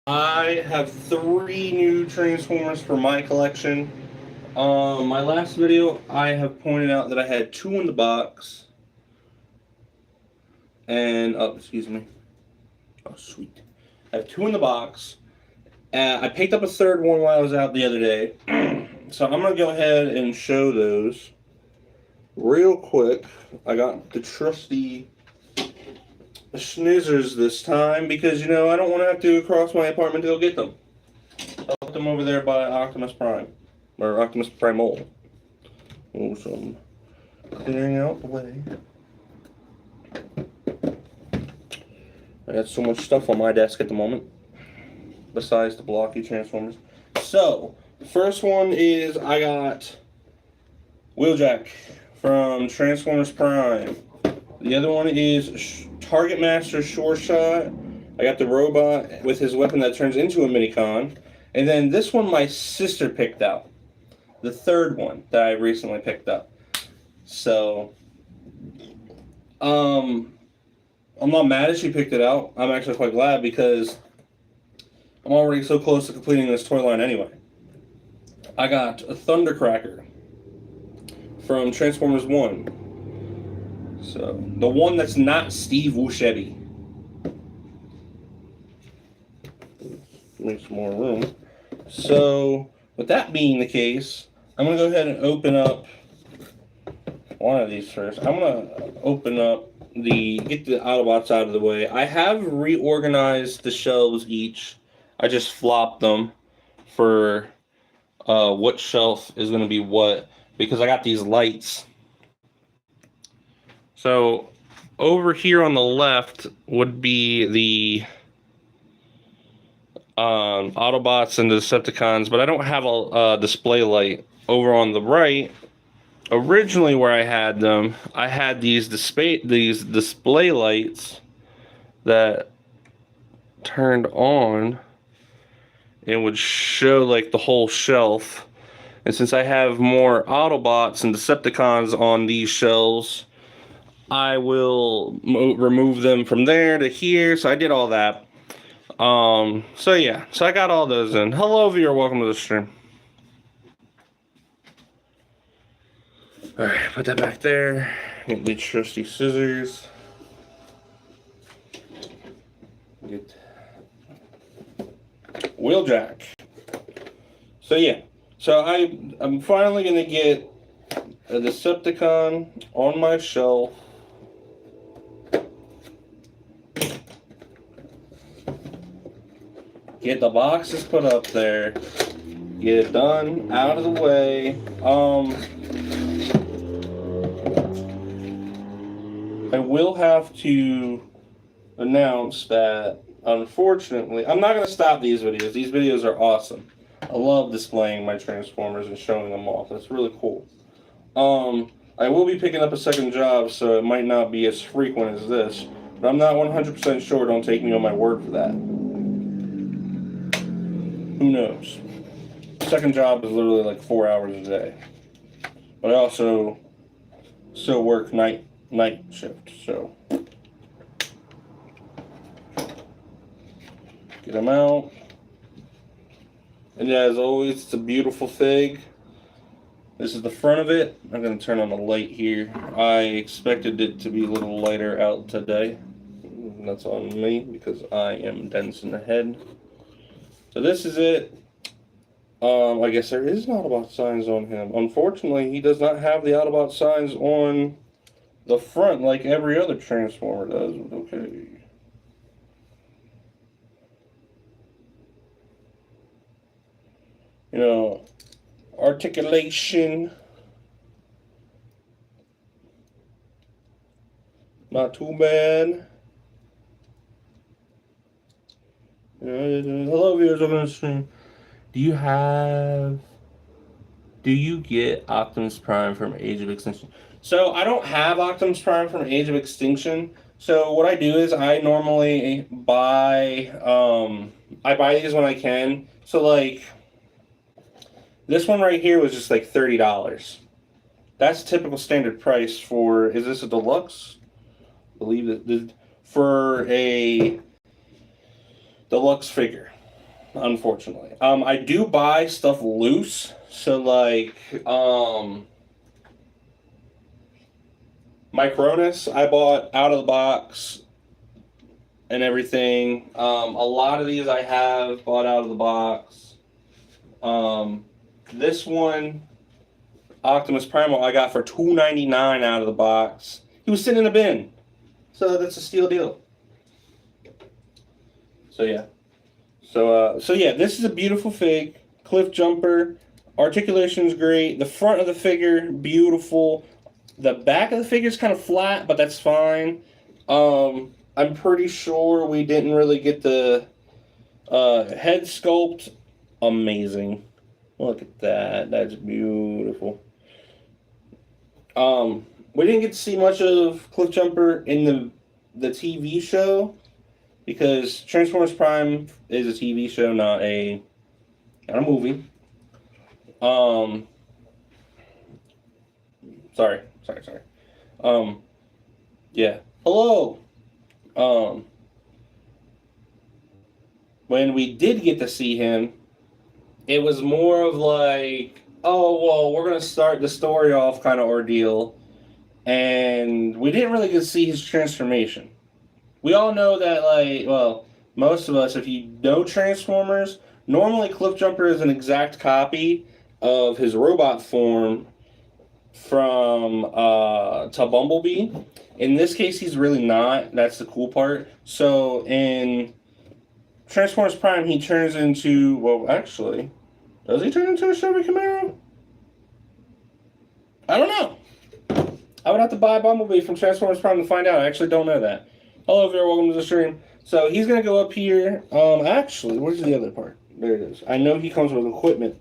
I have 3 new Transformers for my collection. My last video, I have pointed out that I had 2 in the box. And, oh, excuse me. Oh, sweet. I have 2 in the box. I picked up a third one while I was out the other day. So I'm going to go ahead and show those real quick. I got the trusty schnizzers this time because, I don't want to have to cross my apartment to go get them. I left them over there by Optimus Prime. Or Optimus Primal. Oh, some clearing out the way. I got so much stuff on my desk at the moment. Besides the blocky Transformers. So, the first one is I got Wheeljack from Transformers Prime. The other one is Target Master Sure Shot. I got the robot with his weapon that turns into a Minicon. And then this one my sister picked out. The third one that I recently picked up. So, I'm not mad that she picked it out. I'm actually quite glad because I'm already so close to completing this toy line anyway. I got a Thundercracker from Transformers 1. So, the one that's not Steve Buscemi. Make some more room. So, with that being the case, I'm going to go ahead and open up one of these first. I'm going to open up get the Autobots out of the way. I have reorganized the shelves each. I just flopped them for what shelf is going to be what because I got these lights. So over here on the left would be the Autobots and the Decepticons, but I don't have a display light. Over on the right, originally where I had them, I had these display lights that turned on and would show like the whole shelf. And since I have more Autobots and Decepticons on these shelves, I will remove them from there to here. So I did all that. So yeah, so I got all those in. Hello, viewer, welcome to the stream. Alright, put that back there. Get the trusty scissors. Get Wheeljack. So yeah, so I'm finally gonna get a Decepticon on my shelf. Get the boxes put up there. Get it done, out of the way. I will have to announce that, unfortunately, I'm not going to stop these videos. These videos are awesome. I love displaying my Transformers and showing them off. That's really cool. I will be picking up a second job, so it might not be as frequent as this. But I'm not 100% sure. Don't take me on my word for that. Who knows? Second job is literally like 4 hours a day. But I also still work night shift, so get them out. And yeah, as always, it's a beautiful thing. This is the front of it. I'm going to turn on the light here. I expected it to be a little lighter out today. That's on me because I am dense in the head. So this is it. I guess there is Autobot signs on him. Unfortunately, he does not have the Autobot signs on the front like every other Transformer does. Okay. Articulation. Not too bad. Hello, viewers of the stream. Do you get Optimus Prime from Age of Extinction? So I don't have Optimus Prime from Age of Extinction. So what I do is I normally buy these when I can. So like this one right here was just like $30. That's typical standard price for, is this a deluxe? I believe that for a deluxe figure. unfortunately. I do buy stuff loose, so like Micronus I bought out of the box and everything. A lot of these I have bought out of the box. Um, this one, Optimus Primal, I got for $2.99 out of the box. He was sitting in a bin, so that's a steal deal. So yeah, so yeah, this is a beautiful fig. Cliff Jumper, articulation's great. The front of the figure, beautiful. The back of the figure is kind of flat, but that's fine. I'm pretty sure we didn't really get the head sculpt. Amazing. Look at that. That's beautiful. We didn't get to see much of Cliff Jumper in the TV show because Transformers Prime is a TV show, not a movie. Um, sorry. Um, yeah. Hello. Um, when we did get to see him, it was more of like, oh well, we're gonna start the story off kind of ordeal, and we didn't really get to see his transformation. We all know that, like, well, most of us, if you know Transformers, normally Cliffjumper is an exact copy of his robot form from to Bumblebee. In this case, he's really not. That's the cool part. So in Transformers Prime, he turns into, well, actually, does he turn into a Chevy Camaro? I don't know. I would have to buy Bumblebee from Transformers Prime to find out. I actually don't know that. Hello, viewer. Welcome to the stream. So he's gonna go up here. Actually, where's the other part? There it is. I know he comes with equipment.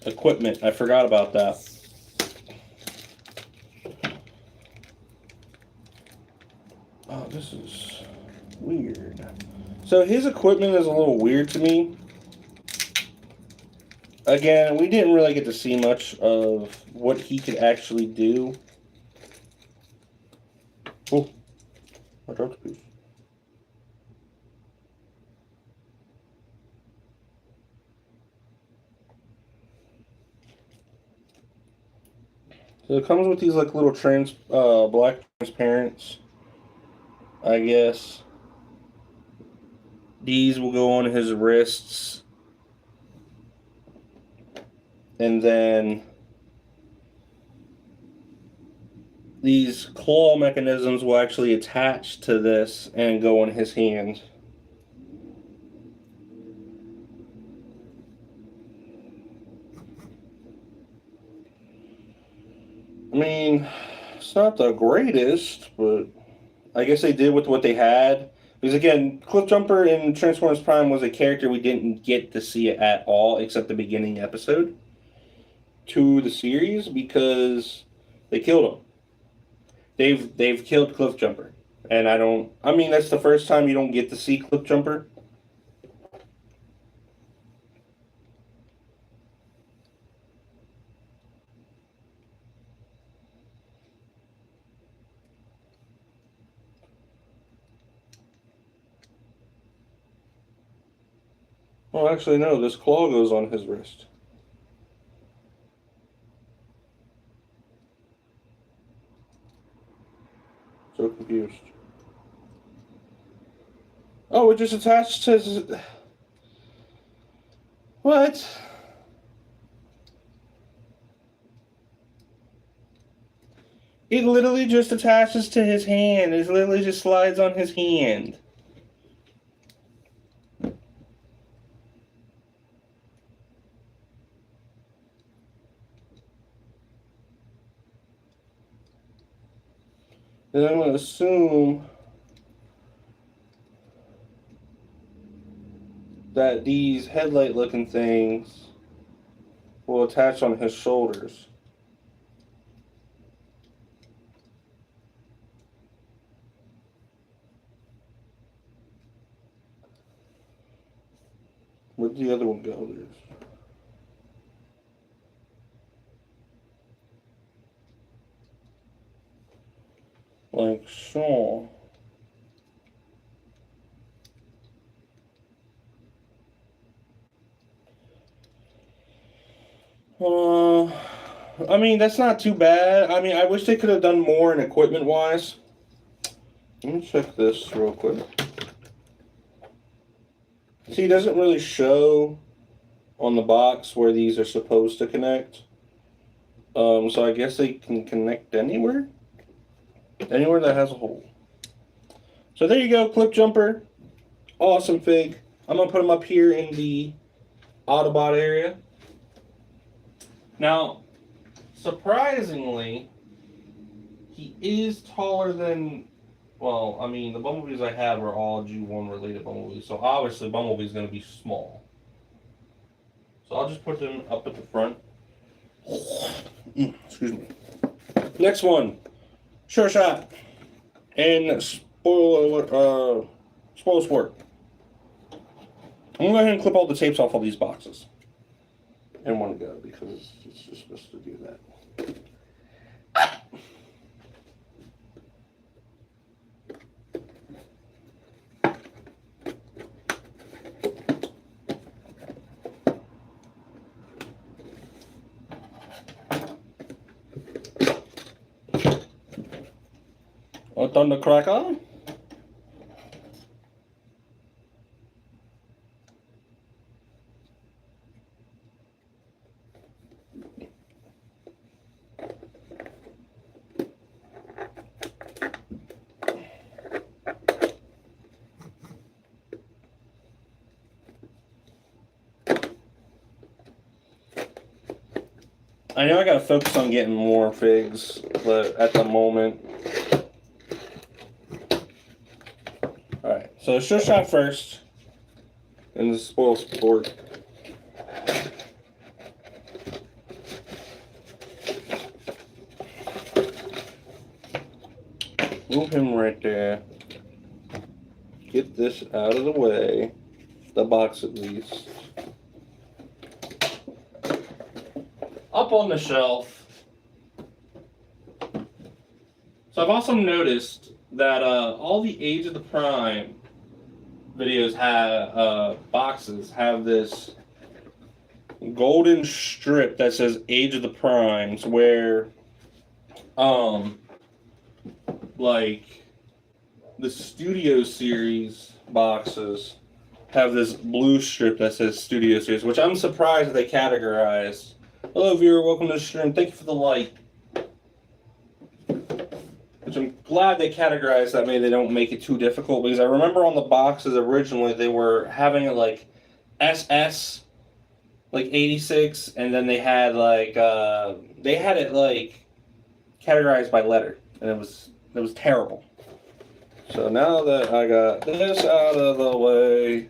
Equipment. I forgot about that. Oh, this is weird. So his equipment is a little weird to me. Again, we didn't really get to see much of what he could actually do. Oh, I dropped the piece. So it comes with these like little black transparents, I guess. These will go on his wrists. And then these claw mechanisms will actually attach to this and go on his hand. I mean, it's not the greatest, but I guess they did with what they had. Because again, Cliffjumper in Transformers Prime was a character we didn't get to see it at all, except the beginning episode to the series because they killed him. They've killed Cliffjumper, and I don't. I mean, that's the first time you don't get to see Cliffjumper. Well, actually, no. This claw goes on his wrist. So confused. Oh, it just attached to his... What? It literally just attaches to his hand. It literally just slides on his hand. Then I'm going to assume that these headlight looking things will attach on his shoulders. Where'd the other one go? There's... Like so. I mean, that's not too bad. I mean, I wish they could have done more in equipment-wise. Let me check this real quick. See, it doesn't really show on the box where these are supposed to connect. So I guess they can connect anywhere? Anywhere that has a hole. So there you go, clip jumper. Awesome fig. I'm going to put him up here in the Autobot area. Now, surprisingly, he is taller than, well, I mean, the Bumblebees I have are all G1 related Bumblebees, so obviously Bumblebee's going to be small. So I'll just put them up at the front. Excuse me. Next one, Sure Shot and Spoil Sport. I'm going to go ahead and clip all the tapes off all these boxes in one go because it's just supposed to do that. A Thundercracker. I know I gotta focus on getting more figs, but at the moment. Alright, so Sure Shot first. And the Spoil Sport. Move him right there. Get this out of the way. The box at least. Up on the shelf. So I've also noticed that all the Age of the Prime videos have boxes have this golden strip that says Age of the Primes, where like the Studio Series boxes have this blue strip that says Studio Series, which I'm surprised they categorized. Hello viewer, welcome to the stream. Thank you for the like. Which I'm glad they categorized that. Maybe they don't make it too difficult, because I remember on the boxes originally they were having it like SS, like 86, and then they had like it like categorized by letter, and it was terrible. So now that I got this out of the way,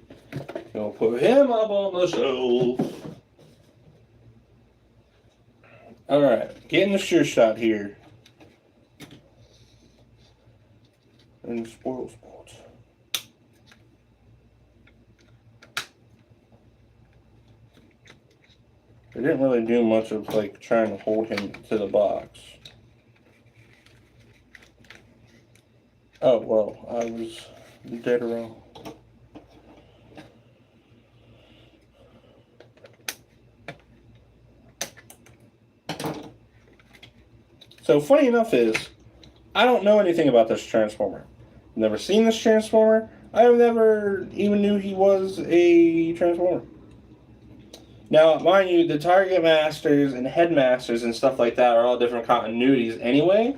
I'll put him up on the shelf. All right, getting the Sure Shot here. And Spoil Sport. I didn't really do much of like trying to hold him to the box. Oh well, I was dead wrong. So funny enough is, I don't know anything about this Transformer. Never seen this Transformer. I have never even knew he was a Transformer. Now, mind you, the Target Masters and Headmasters and stuff like that are all different continuities anyway.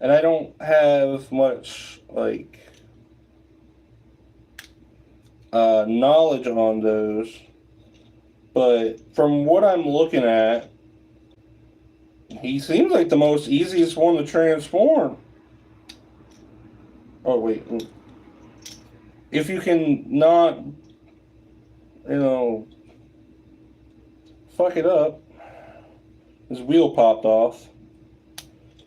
And I don't have much, like, knowledge on those. But from what I'm looking at, he seems like the most easiest one to transform. Oh, wait. If you can not, fuck it up. His wheel popped off.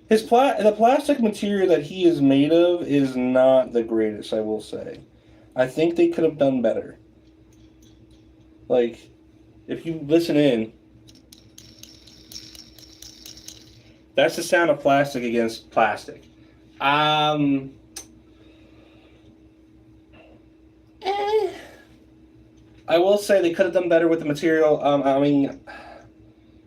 The plastic material that he is made of is not the greatest, I will say. I think they could have done better. Like, if you listen in, that's the sound of plastic against plastic. I will say they could have done better with the material. I mean,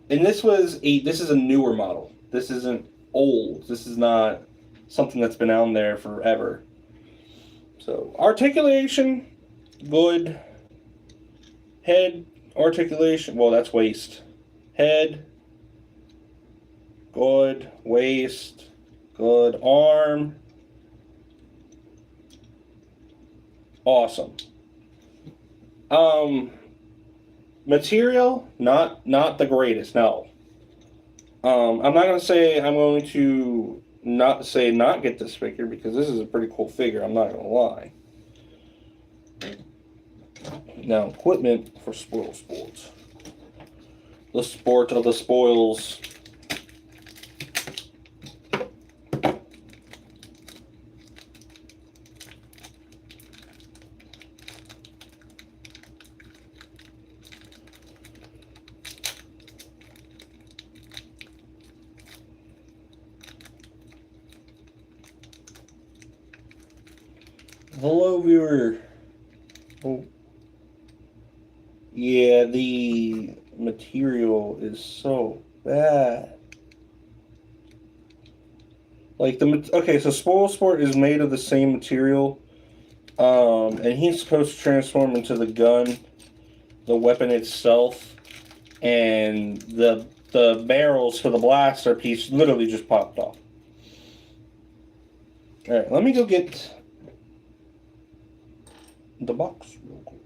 And this is a newer model. This isn't old. This is not something that's been out there forever. So articulation, good. Head articulation. Well, that's waist. Head, good. Waist, good. Arm, awesome. Material, not the greatest. No. I'm not gonna say I'm going to not get this figure because this is a pretty cool figure. I'm not gonna lie. Now, equipment for Spoil Sports. The sport of the spoils. Hello, viewer. Oh. Yeah, the material is so bad. Like okay, so Spoil Sport is made of the same material, and he's supposed to transform into the gun, the weapon itself, and the barrels for the blaster piece literally just popped off. All right, let me go get the box real quick.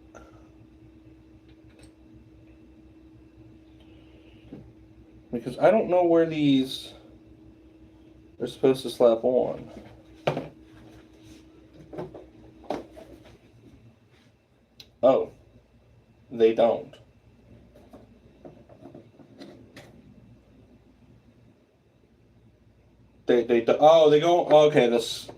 Because I don't know where these are supposed to slap on. Oh, they don't. They go, okay, this.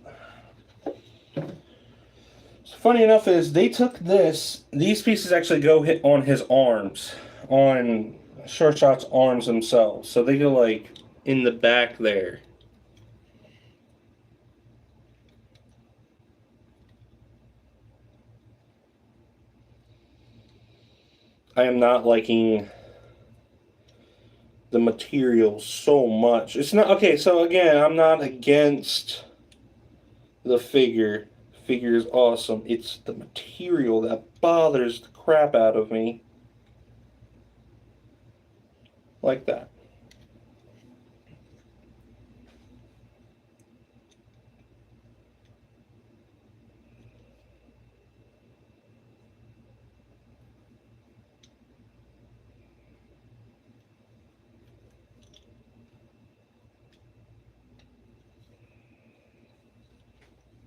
So funny enough is they took these pieces actually go hit on his arms, on Sure Shot's arms themselves. So they go like in the back there. I am not liking the material so much. It's not okay, so again, I'm not against the figure. Figure is awesome. It's the material that bothers the crap out of me. Like that.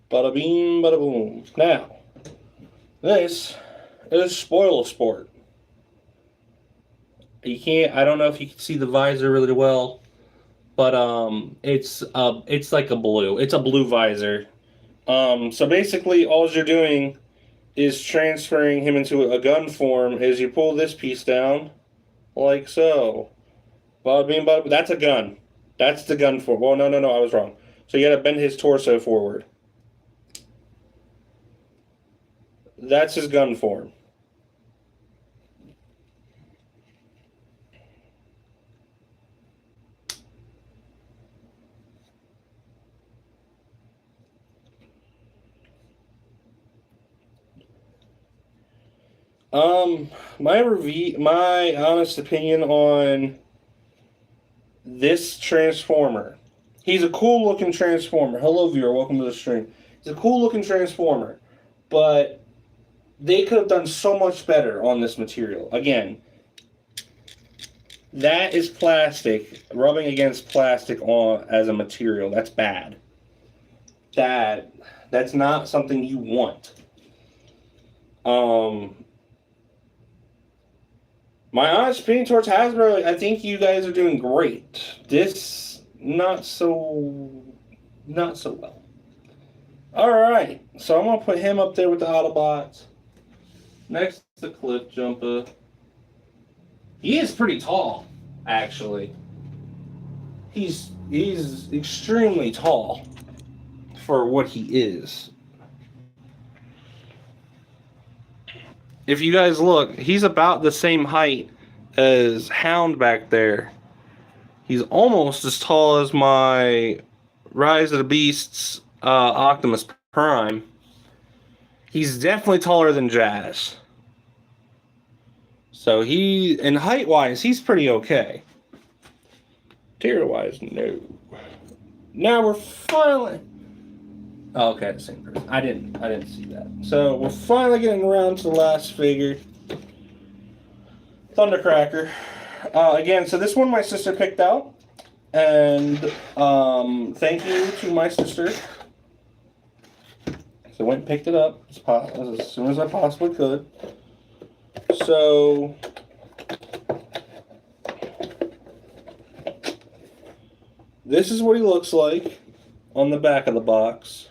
Bada beam, bada boom. Now, this is Spoil Sport. You can't. I don't know if you can see the visor really well, but it's like a blue. It's a blue visor. So basically, all you're doing is transferring him into a gun form as you pull this piece down, like so. Bada beam, bada. That's a gun. That's the gun form. Well, no, I was wrong. So you got to bend his torso forward. That's his gun form. My honest opinion on this Transformer. He's a cool looking Transformer. Hello, viewer. Welcome to the stream. He's a cool looking Transformer, but they could have done so much better on this material. Again, that is plastic rubbing against plastic as a material. That's bad. That's not something you want. My honest opinion towards Hasbro, I think you guys are doing great. This, not so well. Alright, so I'm going to put him up there with the Autobots. Next, the Cliff Jumper. He is pretty tall, actually. He's extremely tall for what he is. If you guys look, he's about the same height as Hound back there. He's almost as tall as my Rise of the Beasts Optimus Prime. He's definitely taller than Jazz. So and height-wise, he's pretty okay. Tier-wise, no. Now we're finally... Oh, okay, the same person. I didn't see that. So we're finally getting around to the last figure. Thundercracker. Again, so this one my sister picked out. And thank you to my sister. So I went and picked it up as soon as I possibly could. So this is what he looks like on the back of the box.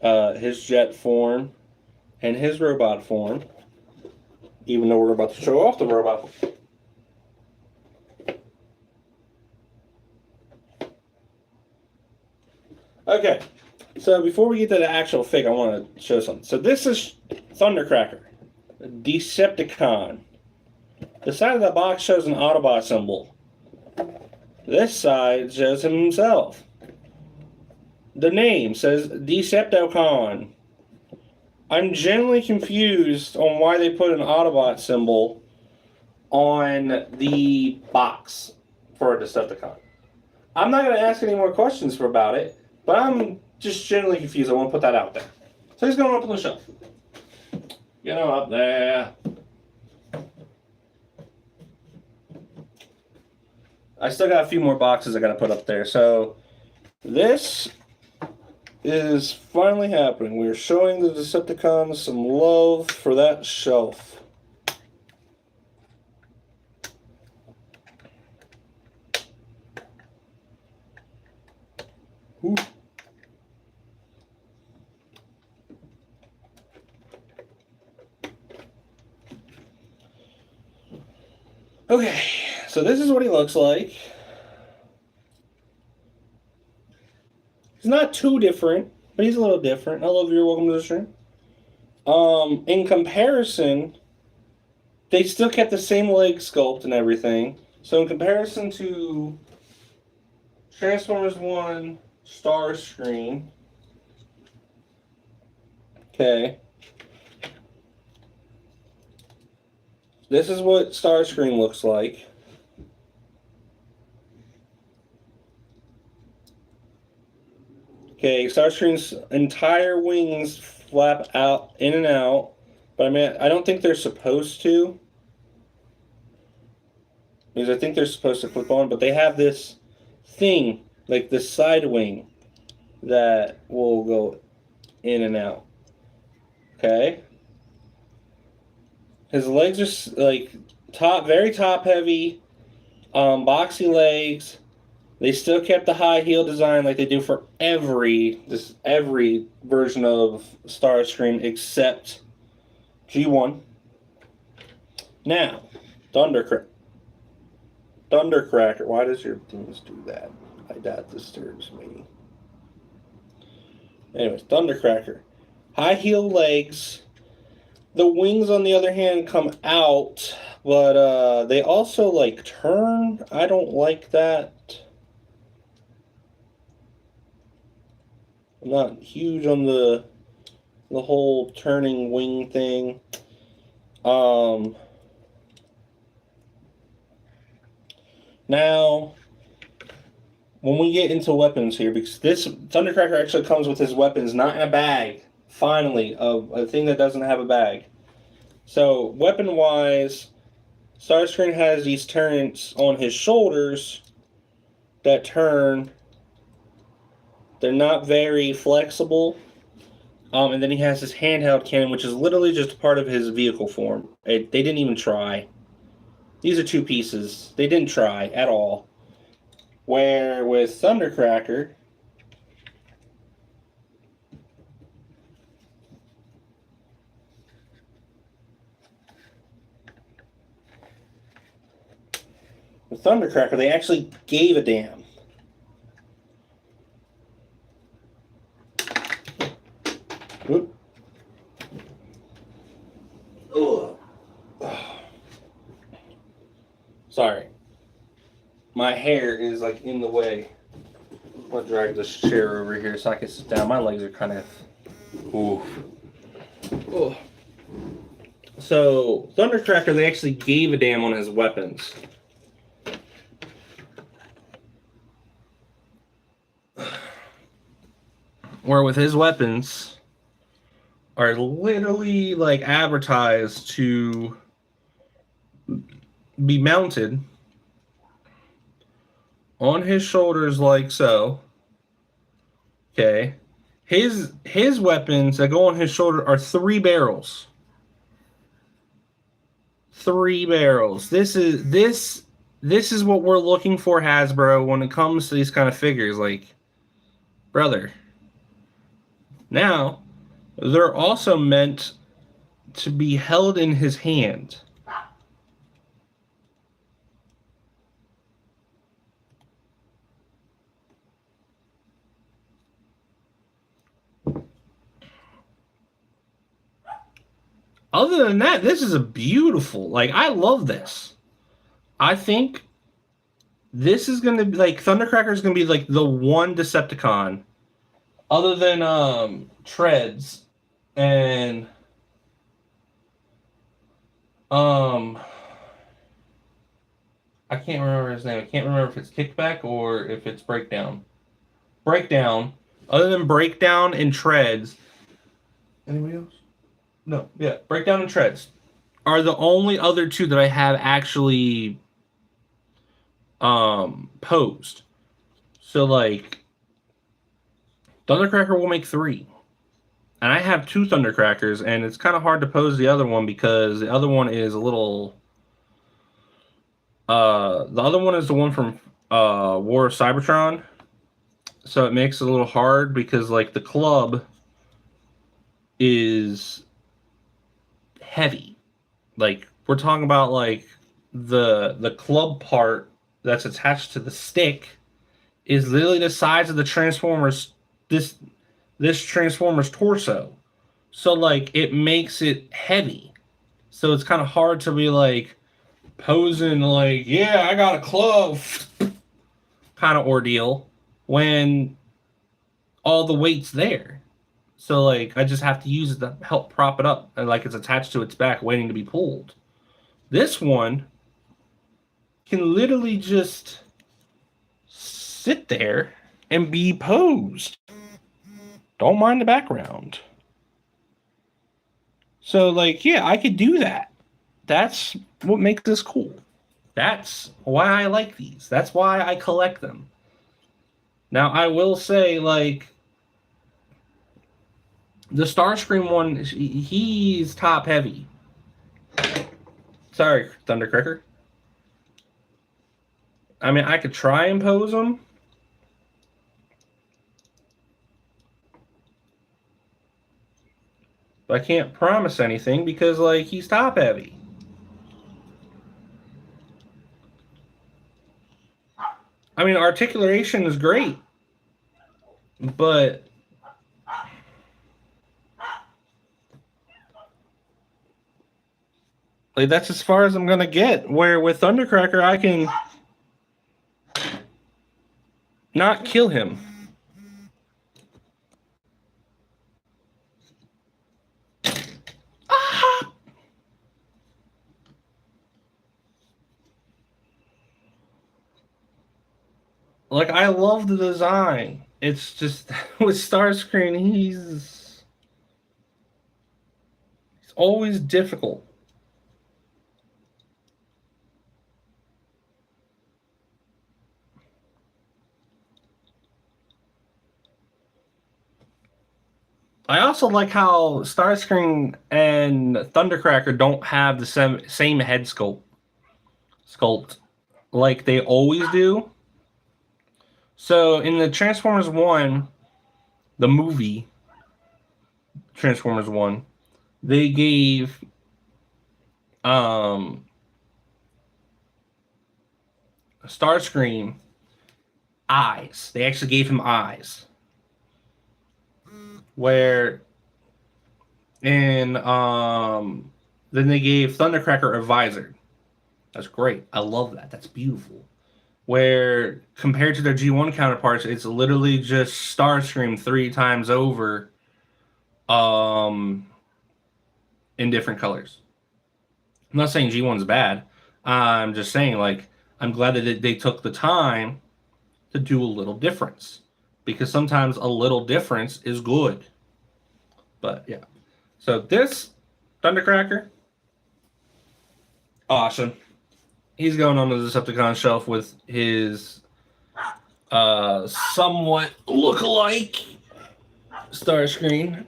His jet form and his robot form. Even though we're about to show off the robot. Okay, so before we get to the actual fig, I want to show something. So this is Thundercracker, Decepticon. The side of the box shows an Autobot symbol. This side shows him himself. The name says Decepticon. I'm generally confused on why they put an Autobot symbol on the box for a Decepticon. I'm not going to ask any more questions about it, but I'm just generally confused. I want to put that out there. So he's going up on the shelf. Get him up there. I still got a few more boxes I got to put up there. So this is finally happening. We're showing the Decepticons some love for that shelf. Ooh. Okay, so this is what he looks like. He's not too different, but he's a little different. Hello, viewer, welcome to the stream. In comparison, they still kept the same leg sculpt and everything. So in comparison to Transformers 1 Starscream, okay, this is what Starscream looks like. Okay, Starscream's entire wings flap out, in and out, but I mean, I don't think they're supposed to, because I think they're supposed to clip on, but they have this thing, like this side wing, that will go in and out. Okay? His legs are like very top heavy, boxy legs. They still kept the high heel design like they do for every version of Starscream except G1. Now, Thundercracker. Why does your things do that? That disturbs me. Anyways, Thundercracker. High heel legs. The wings, on the other hand, come out, but they also like turn. I don't like that. I'm not huge on the whole turning wing thing. Now, when we get into weapons here, because this Thundercracker actually comes with his weapons not in a bag. Finally, a thing that doesn't have a bag. So, weapon-wise, Starscream has these turrets on his shoulders that turn. They're not very flexible. And then he has his handheld cannon, which is literally just part of his vehicle form. They didn't even try. These are two pieces. They didn't try at all. Where with Thundercracker, they actually gave a damn. Sorry. My hair is like in the way. I'm gonna drag this chair over here so I can sit down. My legs are kind of. Ooh. Oh. So, Thundercracker, they actually gave a damn on his weapons. Where with his weapons are literally like advertised to be mounted on his shoulders like so. Okay. His weapons that go on his shoulder are 3 barrels. 3 barrels. This is what we're looking for, Hasbro, when it comes to these kind of figures. Like, brother. Now, they're also meant to be held in his hand. Other than that, this is a beautiful, like, I love this. I think this is going to be, like, Thundercracker is going to be, like, the one Decepticon, other than, Treads, and, I can't remember his name. I can't remember if it's Kickback or if it's Breakdown. Breakdown, other than Breakdown and Treads. Anybody else? No, yeah. Breakdown and Treads are the only other 2 that I have actually posed. So like Thundercracker will make 3. And I have 2 Thundercrackers, and it's kind of hard to pose the other one because the other one is a little the other one is the one from War of Cybertron. So it makes it a little hard because like the club is heavy. Like we're talking about like the club part that's attached to the stick is literally the size of the Transformers this Transformers torso. So like it makes it heavy. So it's kind of hard to be like posing like, yeah, I got a club kind of ordeal when all the weight's there. So like I just have to use it to help prop it up, and like it's attached to its back waiting to be pulled. This one can literally just sit there and be posed. Don't mind the background. So like, yeah, I could do that. That's what makes this cool. That's why I like these. That's why I collect them. Now I will say, like, the Starscream one, he's top heavy. Sorry, Thundercracker. I mean, I could try and pose him. But I can't promise anything because, like, he's top heavy. I mean, articulation is great. But like that's as far as I'm gonna get. Where with Thundercracker, I can not kill him. Ah! Like I love the design. It's just with Starscream, he's always difficult. I also like how Starscream and Thundercracker don't have the same head sculpt like they always do. So in the Transformers 1, the movie Transformers 1, they gave Starscream eyes. They actually gave him eyes. Where in then they gave Thundercracker a visor. That's great. I love that. That's beautiful. Where compared to their G1 counterparts, it's literally just Starscream 3 times over in different colors. I'm not saying G1's bad. I'm just saying, like, I'm glad that they took the time to do a little difference. Because sometimes a little difference is good. But, yeah. So this Thundercracker, awesome. He's going on the Decepticon shelf with his somewhat look-alike Starscream.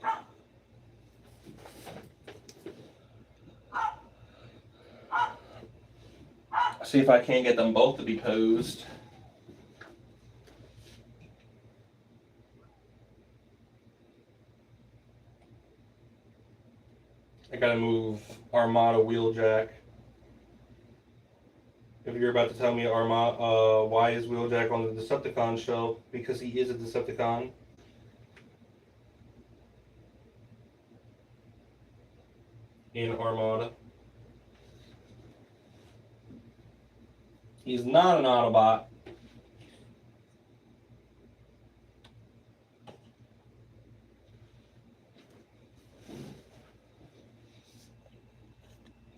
See if I can't get them both to be posed. I gotta move Armada Wheeljack. If you're about to tell me Armada, why is Wheeljack on the Decepticon shelf? Because he is a Decepticon. In Armada. He's not an Autobot.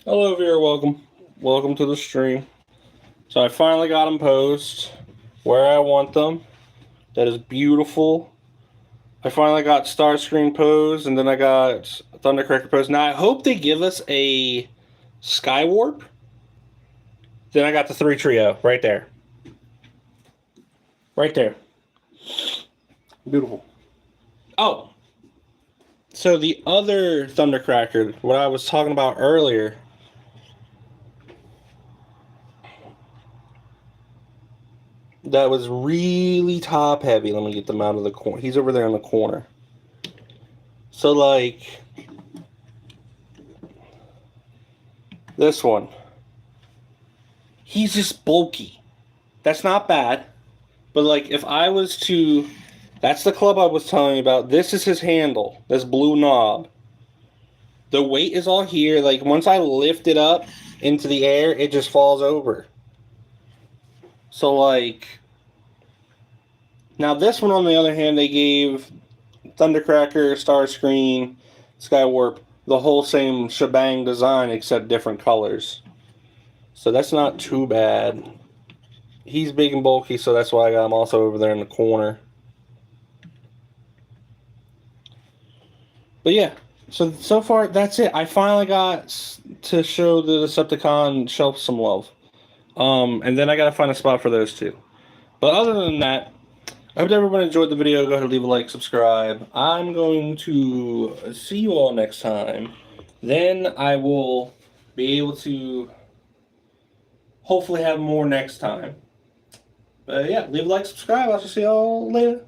Hello, viewer. Welcome. Welcome to the stream. So I finally got them posed where I want them. That is beautiful. I finally got Starscream posed, and then I got Thundercracker posed. Now I hope they give us a Skywarp. Then I got the 3 trio right there. Right there. Beautiful. Oh. So the other Thundercracker, what I was talking about earlier, that was really top heavy. Let me get them out of the corner. He's over there in the corner. So, like, this one. He's just bulky. That's not bad. But, like, if I was to... That's the club I was telling you about. This is his handle. This blue knob. The weight is all here. Like, once I lift it up into the air, it just falls over. So, like... Now, this one, on the other hand, they gave Thundercracker, Starscream, Skywarp, the whole same shebang design except different colors. So that's not too bad. He's big and bulky, so that's why I got him also over there in the corner. But yeah, so far that's it. I finally got to show the Decepticon shelf some love. And then I gotta find a spot for those two. But other than that, I hope everyone enjoyed the video. Go ahead and leave a like, subscribe. I'm going to see you all next time. Then I will be able to hopefully have more next time. But yeah, leave a like, subscribe. I'll just see y'all later.